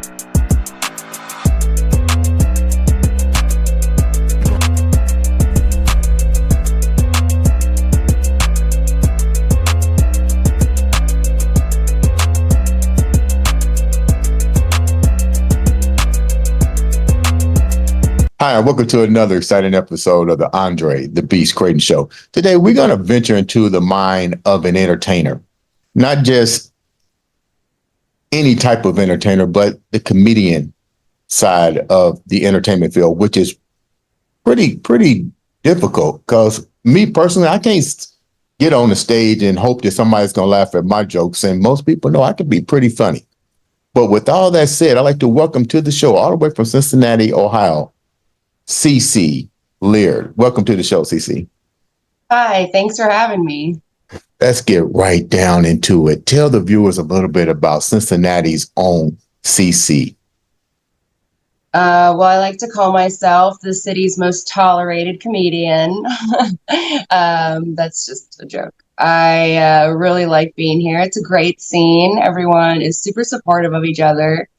Hi, and welcome to another exciting episode of the Andre The Beast Crayton Show. Today, we're going to venture into the mind of an entertainer, not just any type of entertainer, but the comedian side of the entertainment field, which is pretty difficult. Because me personally, I can't get on the stage and hope that somebody's going to laugh at my jokes. And most people know I can be pretty funny. But with all that said, I'd like to welcome to the show all the way from Cincinnati, Ohio, CeCe Laird. Welcome to the show, CeCe. Hi, thanks for having me. Let's get right down into it. Tell the viewers a little bit about Cincinnati's own CeCe. Well, I like to call myself the city's most tolerated comedian. That's just a joke. I really like being here. It's a great scene. Everyone is super supportive of each other.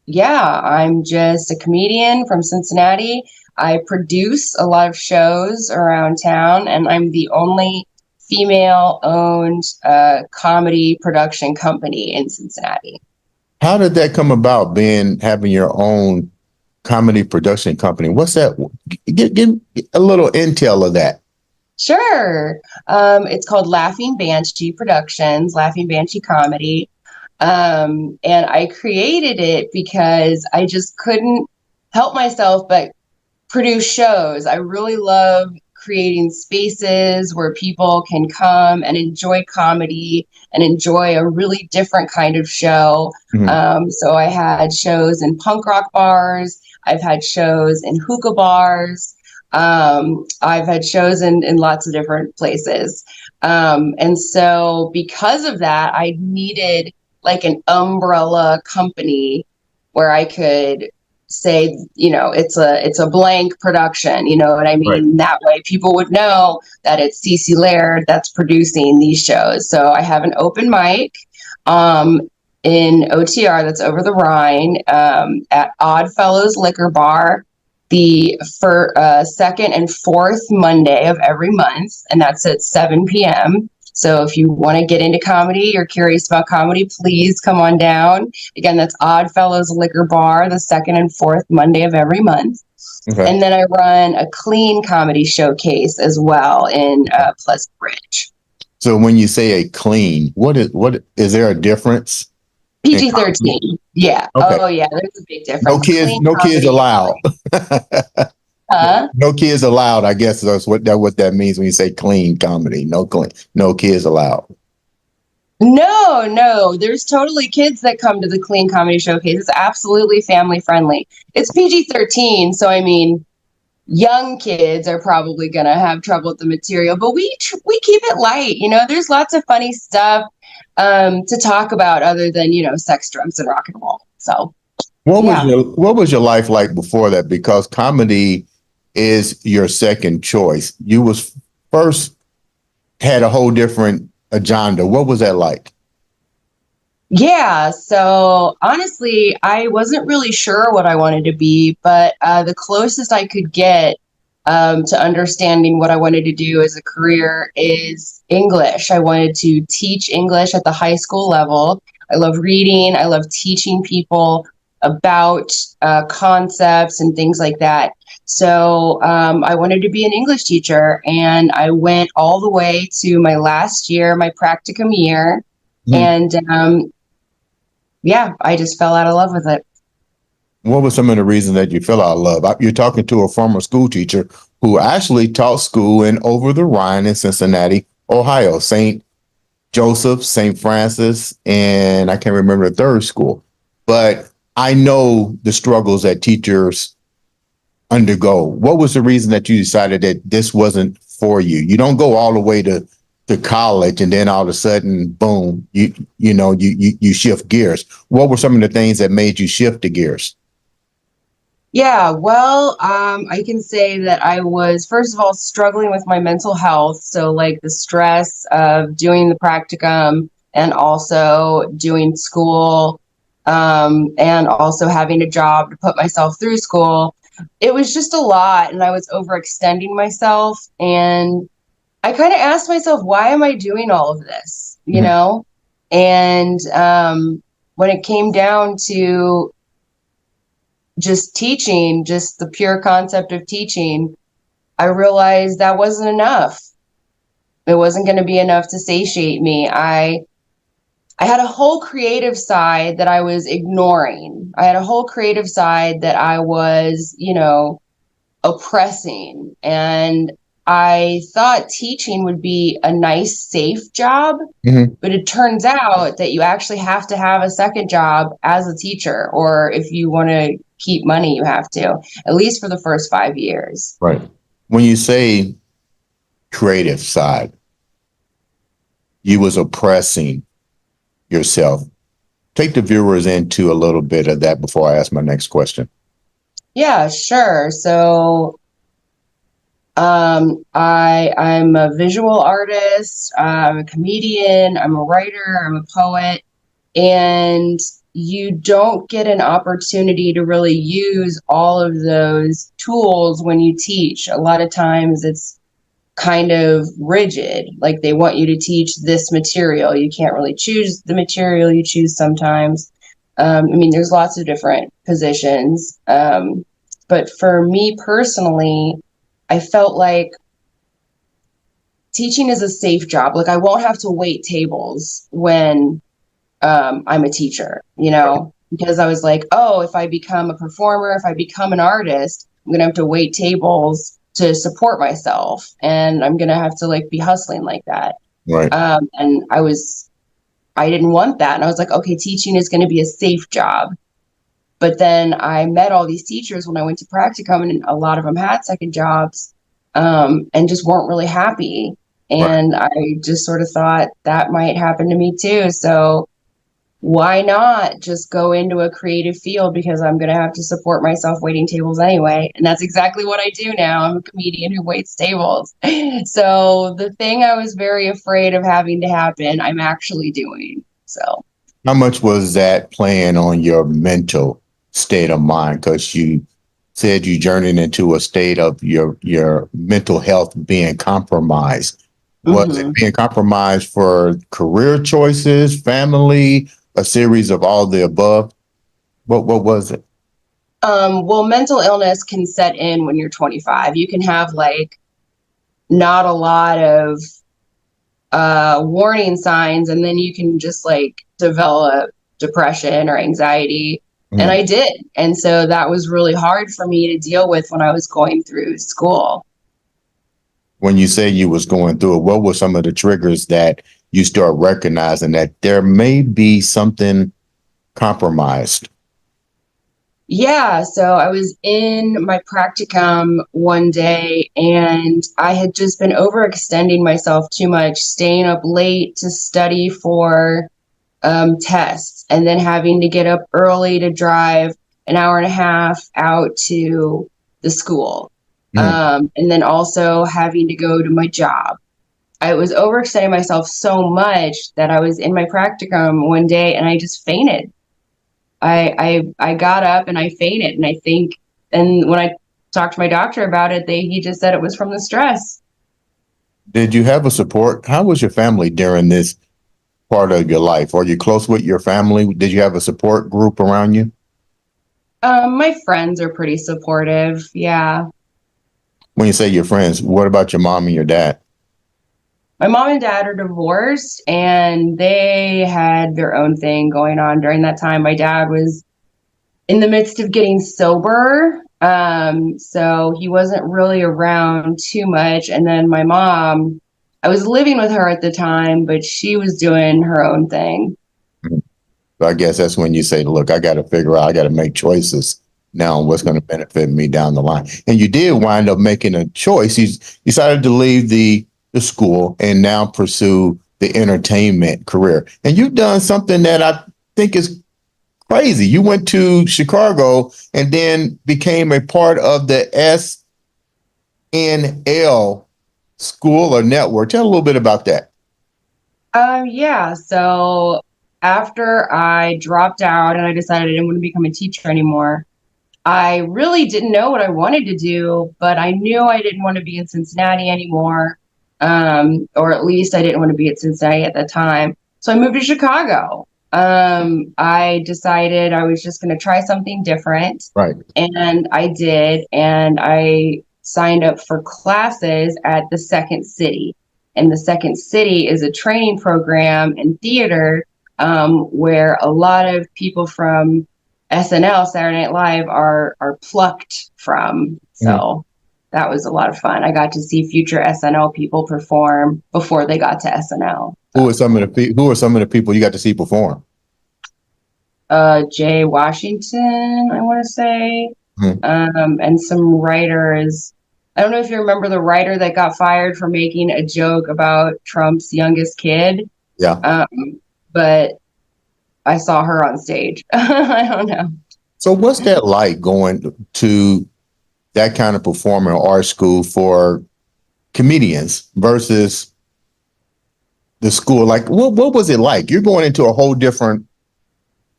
Yeah, I'm just a comedian from Cincinnati. I produce a lot of shows around town, and I'm the only female-owned comedy production company in Cincinnati. How did that come about, having your own comedy production company? What's that? Get a little intel of that. Sure. It's called Laughing Banshee Productions, Laughing Banshee Comedy. And I created it because I just couldn't help myself but produce shows. I really love creating spaces where people can come and enjoy comedy and enjoy a really different kind of show. Mm-hmm. So I had shows in punk rock bars. I've had shows in hookah bars. I've had shows in lots of different places. And so because of that, I needed like an umbrella company where I could say, it's a blank production, you know what I mean? Right. That way people would know that it's CeCe Laird that's producing these shows. So I have an open mic in OTR that's over the Rhine at Oddfellows Liquor Bar the second and fourth Monday of every month, and that's at 7 p.m. So if you want to get into comedy, you're curious about comedy, please come on down. Again, that's Oddfellows Liquor Bar, the second and fourth Monday of every month. Okay. And then I run a clean comedy showcase as well in Pleasant Ridge. So when you say a clean, what is there a difference? PG-13. Yeah. Okay. Oh yeah, there's a big difference. No kids allowed. Huh? No kids allowed, I guess that's what that means when you say clean comedy. No kids allowed. No. There's totally kids that come to the clean comedy showcase. It's absolutely family friendly. It's PG-13, so I mean, young kids are probably gonna have trouble with the material, but we keep it light. There's lots of funny stuff to talk about other than sex, drugs, and rock and roll. So, what was your life like before that? Because comedy is your second choice. You was first had a whole different agenda. What was that like? Yeah, so honestly, I wasn't really sure what I wanted to be, but the closest I could get to understanding what I wanted to do as a career is English. I wanted to teach English at the high school level. I love reading. I love teaching people about concepts and things like that. So I wanted to be an English teacher, and I went all the way to my last year, my practicum year. Mm. And I just fell out of love with it. What were some of the reasons that you fell out of love? You're talking to a former school teacher who actually taught school in over the Rhine in Cincinnati, Ohio, St. Joseph, St. Francis, and I can't remember the third school. But I know the struggles that teachers undergo. What was the reason that you decided that this wasn't for you? You don't go all the way to college and then all of a sudden, boom, you shift gears. What were some of the things that made you shift the gears? Yeah, well, I can say that I was, first of all, struggling with my mental health. So like the stress of doing the practicum and also doing school and also having a job to put myself through school. It was just a lot, and I was overextending myself. And I kind of asked myself, why am I doing all of this? You Mhm. know? And when it came down to just teaching, just the pure concept of teaching, I realized that wasn't enough. It wasn't going to be enough to satiate me. I had a whole creative side that I was ignoring. I had a whole creative side that I was, oppressing. And I thought teaching would be a nice, safe job. Mhm. But it turns out that you actually have to have a second job as a teacher, or if you want to keep money, you have to, at least for the first 5 years. Right. When you say creative side, you was oppressing yourself. Take the viewers into a little bit of that before I ask my next question. Yeah, sure. So I'm a visual artist, I'm a comedian, I'm a writer, I'm a poet, and you don't get an opportunity to really use all of those tools when you teach. A lot of times it's kind of rigid, like they want you to teach this material. You can't really choose the material you choose sometimes. I mean, there's lots of different positions. But for me personally, I felt like teaching is a safe job. Like I won't have to wait tables when I'm a teacher, because I was like, oh, if I become a performer, if I become an artist, I'm going to have to wait tables to support myself. And I'm going to have to like be hustling like that. Right. And I didn't want that. And I was like, okay, teaching is going to be a safe job. But then I met all these teachers when I went to practicum, and a lot of them had second jobs, and just weren't really happy. Right. And I just sort of thought that might happen to me too. So why not just go into a creative field, because I'm going to have to support myself waiting tables anyway. And that's exactly what I do now. I'm a comedian who waits tables. So the thing I was very afraid of having to happen, I'm actually doing. So How much was that playing on your mental state of mind? Because you said you journeyed into a state of your mental health being compromised. Was it mhm. being compromised for career choices, family, a series of all the above? What was it? Well, mental illness can set in when you're 25. You can have like not a lot of warning signs, and then you can just like develop depression or anxiety. And Mm. I did. And so that was really hard for me to deal with when I was going through school. When you say you was going through it, what were some of the triggers that you start recognizing that there may be something compromised? Yeah, so I was in my practicum one day, and I had just been overextending myself too much, staying up late to study for tests, and then having to get up early to drive an hour and a half out to the school, Mm. and then also having to go to my job. I was overextending myself so much that I was in my practicum one day and I just fainted. I got up and I fainted, and I think, and when I talked to my doctor about it, he just said it was from the stress. Did you have a support? How was your family during this part of your life? Are you close with your family? Did you have a support group around you? My friends are pretty supportive. Yeah. When you say your friends, what about your mom and your dad? My mom and dad are divorced, and they had their own thing going on during that time. My dad was in the midst of getting sober. So he wasn't really around too much. And then my mom, I was living with her at the time, but she was doing her own thing. So I guess that's when you say, look, I got to figure out, I got to make choices now on what's going to benefit me down the line. And you did wind up making a choice. You decided to leave the school and now pursue the entertainment career. And you've done something that I think is crazy. You went to Chicago and then became a part of the SNL school or network. Tell a little bit about that. Yeah. So after I dropped out and I decided I didn't want to become a teacher anymore, I really didn't know what I wanted to do, but I knew I didn't want to be in Cincinnati anymore. Or at least I didn't want to be at Cincinnati at the time. So I moved to Chicago. I decided I was just going to try something different. Right. And I did. And I signed up for classes at the Second City. And the Second City is a training program in theater, where a lot of people from SNL, Saturday Night Live, are plucked from. So that was a lot of fun. I got to see future SNL people perform before they got to SNL. Who are some of the people you got to see perform? Jay Washington, I want to say, Mhm. and some writers. I don't know if you remember the writer that got fired for making a joke about Trump's youngest kid. Yeah. But I saw her on stage. I don't know. So what's that like going to that kind of performing art school for comedians versus the school? Like, what was it like? You're going into a whole different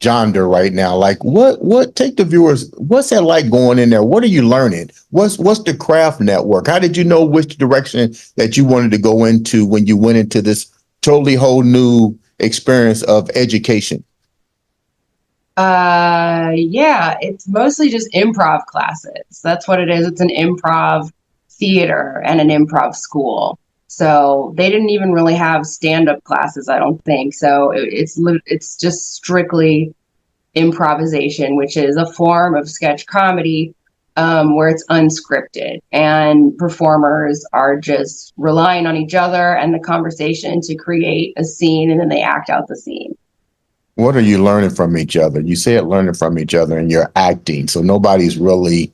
genre right now. Like, what take the viewers, what's that like going in there? What are you learning? What's the craft network? How did you know which direction that you wanted to go into when you went into this totally whole new experience of education? Yeah, it's mostly just improv classes. That's what it is. It's an improv theater and an improv school. So they didn't even really have stand-up classes, I don't think. So it's just strictly improvisation, which is a form of sketch comedy, where it's unscripted and performers are just relying on each other and the conversation to create a scene, and then they act out the scene. What are you learning from each other? You said learning from each other and you're acting. So nobody's really,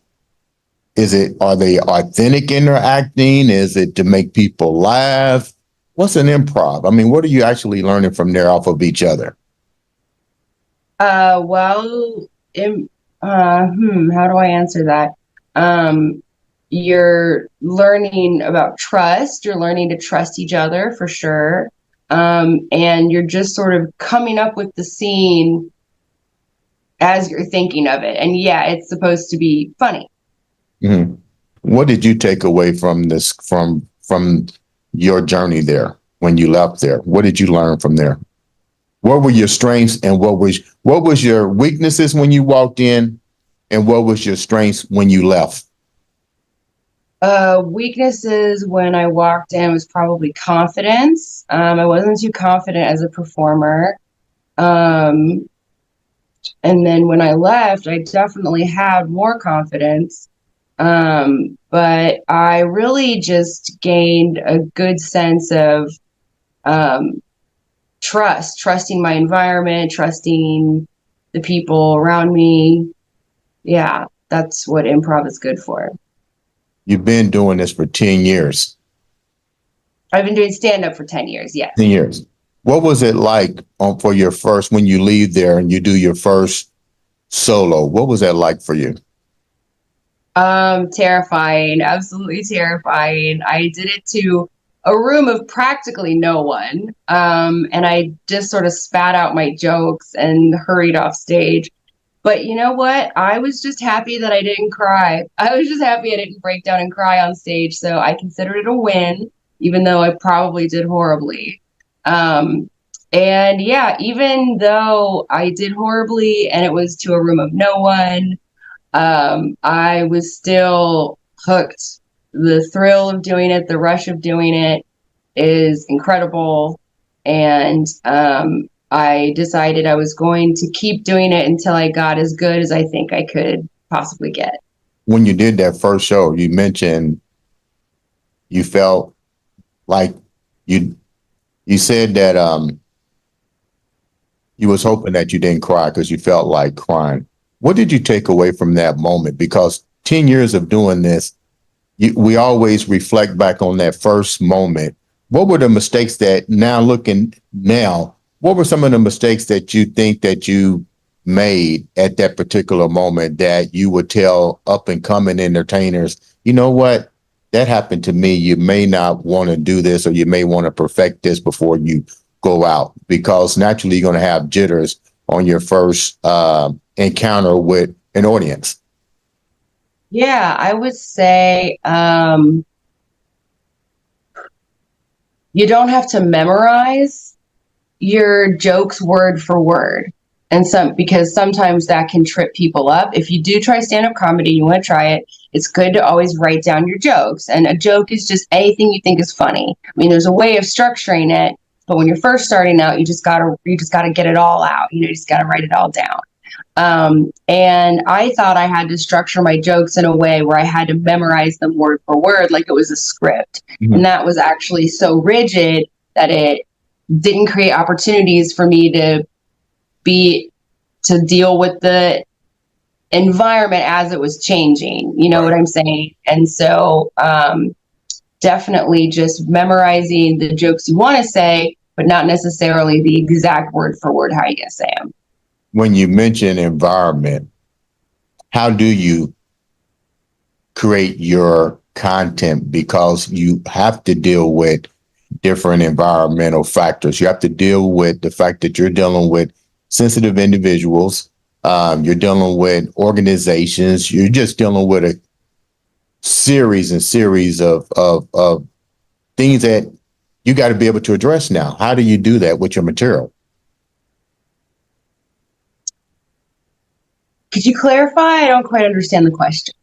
are they authentic in their acting? Is it to make people laugh? What's an improv? I mean, what are you actually learning from there off of each other? Well, how do I answer that? You're learning about trust. You're learning to trust each other for sure. And you're just sort of coming up with the scene as you're thinking of it. And yeah, it's supposed to be funny. Mm-hmm. What did you take away from this, from your journey there when you left there? What did you learn from there? What were your strengths and what was your weaknesses when you walked in, and what was your strengths when you left? Weaknesses when I walked in was probably confidence. I wasn't too confident as a performer. And then when I left, I definitely had more confidence. But I really just gained a good sense of trusting my environment, trusting the people around me. Yeah, that's what improv is good for. You've been doing this for 10 years. I've been doing stand-up for 10 years, yes. 10 years. What was it like for your first, when you leave there and you do your first solo? What was that like for you? Terrifying, absolutely terrifying. I did it to a room of practically no one. And I just sort of spat out my jokes and hurried off stage. But you know what? I was just happy that I didn't cry. I was just happy I didn't break down and cry on stage. So I considered it a win, even though I probably did horribly. And yeah, even though I did horribly and it was to a room of no one, I was still hooked. The thrill of doing it, the rush of doing it is incredible. And I decided I was going to keep doing it until I got as good as I think I could possibly get. When you did that first show, you mentioned you felt like you said that you was hoping that you didn't cry because you felt like crying. What did you take away from that moment? Because 10 years of doing this, we always reflect back on that first moment. What were the mistakes that what were some of the mistakes that you think that you made at that particular moment that you would tell up and coming entertainers, you know what, that happened to me. You may not want to do this, or you may want to perfect this before you go out? Because naturally you're going to have jitters on your first encounter with an audience. Yeah, I would say you don't have to memorize your jokes word for word. And because sometimes that can trip people up. If you do try stand-up comedy, you want to try it, it's good to always write down your jokes. And a joke is just anything you think is funny. I mean, there's a way of structuring it, but when you're first starting out, you just gotta get it all out. You just gotta write it all down. And I thought I had to structure my jokes in a way where I had to memorize them word for word, like it was a script. Mm-hmm. And that was actually so rigid that it didn't create opportunities for me to deal with the environment as it was changing. You know what I'm saying? And so, definitely just memorizing the jokes you want to say, but not necessarily the exact word for word how you gonna say them. When you mention environment, how do you create your content? Because you have to deal with different environmental factors. You have to deal with the fact that you're dealing with sensitive individuals. You're dealing with organizations. You're just dealing with a series of things that you got to be able to address now. How do you do that with your material? Could you clarify? I don't quite understand the question.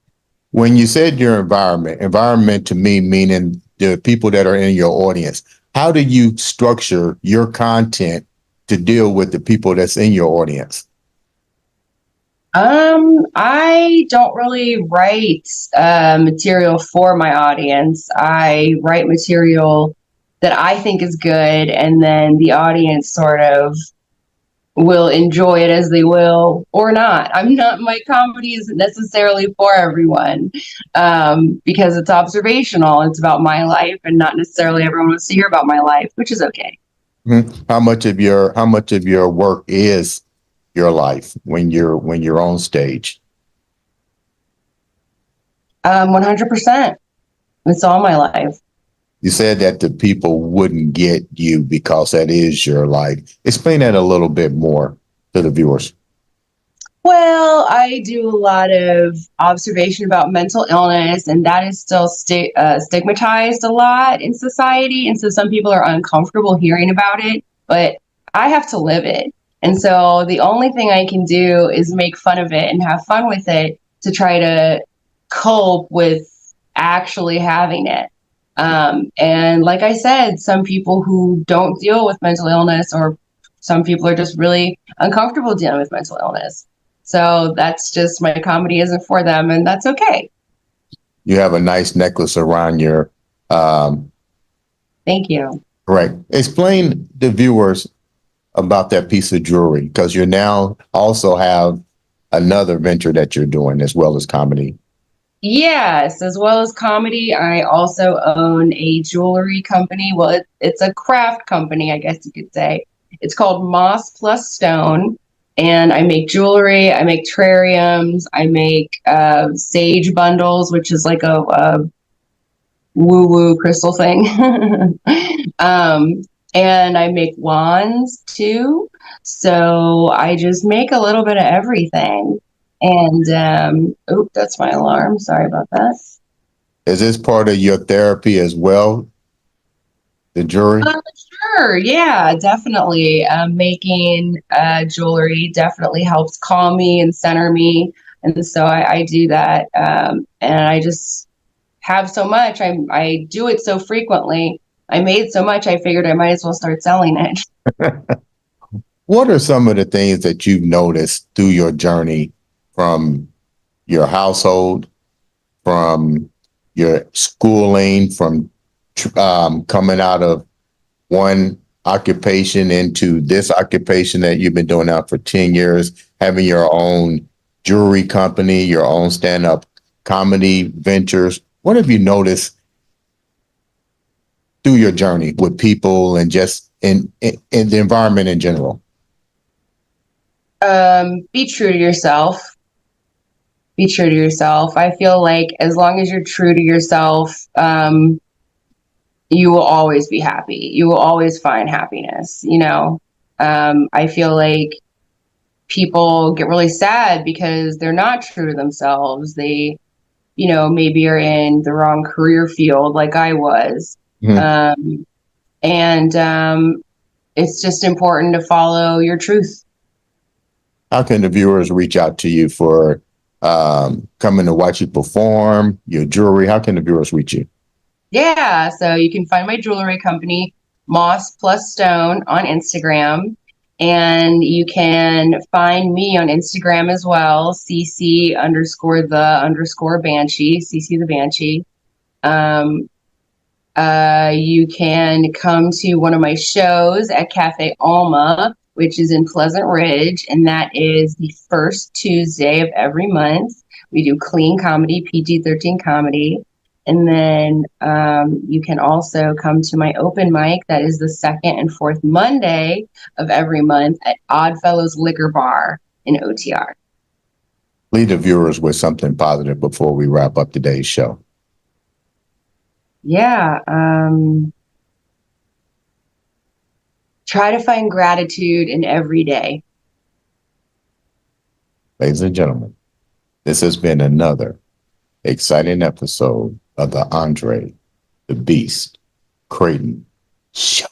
When you said your environment to me, meaning the people that are in your audience, how do you structure your content to deal with the people that's in your audience? I don't really write material for my audience. I write material that I think is good, and then the audience sort of will enjoy it as they will or not. My comedy isn't necessarily for everyone, because it's observational. It's about my life, and not necessarily everyone wants to hear about my life, which is okay. Mm-hmm. How much of your work is your life when you're on stage? 100%. It's all my life. You said that the people wouldn't get you because that is your life. Explain that a little bit more to the viewers. Well, I do a lot of observation about mental illness, and that is still stigmatized a lot in society. And so some people are uncomfortable hearing about it, but I have to live it. And so the only thing I can do is make fun of it and have fun with it to try to cope with actually having it. And like I said, some people who don't deal with mental illness, or some people are just really uncomfortable dealing with mental illness. So that's just, my comedy isn't for them, and that's okay. You have a nice necklace around your. Thank you. Right. Explain the viewers about that piece of jewelry, because you now also have another venture that you're doing as well as comedy. Yes, as well as comedy, I also own a jewelry company. Well, it's a craft company, I guess you could say. It's called Moss Plus Stone, and I make jewelry, I make terrariums, I make sage bundles, which is like a woo-woo crystal thing. And I make wands too. So I just make a little bit of everything. And that's my alarm. Sorry about that. Is this part of your therapy as well? The jewelry? Sure. Yeah, definitely. Making jewelry definitely helps calm me and center me. And so I do that. And I just have so much. I do it so frequently. I made so much, I figured I might as well start selling it. What are some of the things that you've noticed through your journey, from your household, from your schooling, from coming out of one occupation into this occupation that you've been doing now for 10 years, having your own jewelry company, your own stand-up comedy ventures? What have you noticed through your journey with people and just in the environment in general? Be true to yourself. Be true to yourself. I feel like as long as you're true to yourself, you will always be happy. You will always find happiness. I feel like people get really sad because they're not true to themselves. They, maybe are in the wrong career field like I was. Mhm. And it's just important to follow your truth. How can the viewers reach out to you for coming to watch you perform, your jewelry? How can the viewers reach you? Yeah, so you can find my jewelry company, Moss Plus Stone, on Instagram. And you can find me on Instagram as well, CeCe _the _Banshee, CeCe the Banshee. Um, you can come to one of my shows at Cafe Alma, which is in Pleasant Ridge, and that is the first Tuesday of every month. We do clean comedy, PG-13 comedy. And then you can also come to my open mic. That is the second and fourth Monday of every month at Oddfellows Liquor Bar in OTR. Leave the viewers with something positive before we wrap up today's show. Yeah. Try to find gratitude in every day. Ladies and gentlemen, this has been another exciting episode of the Andre the Beast Crayton Show.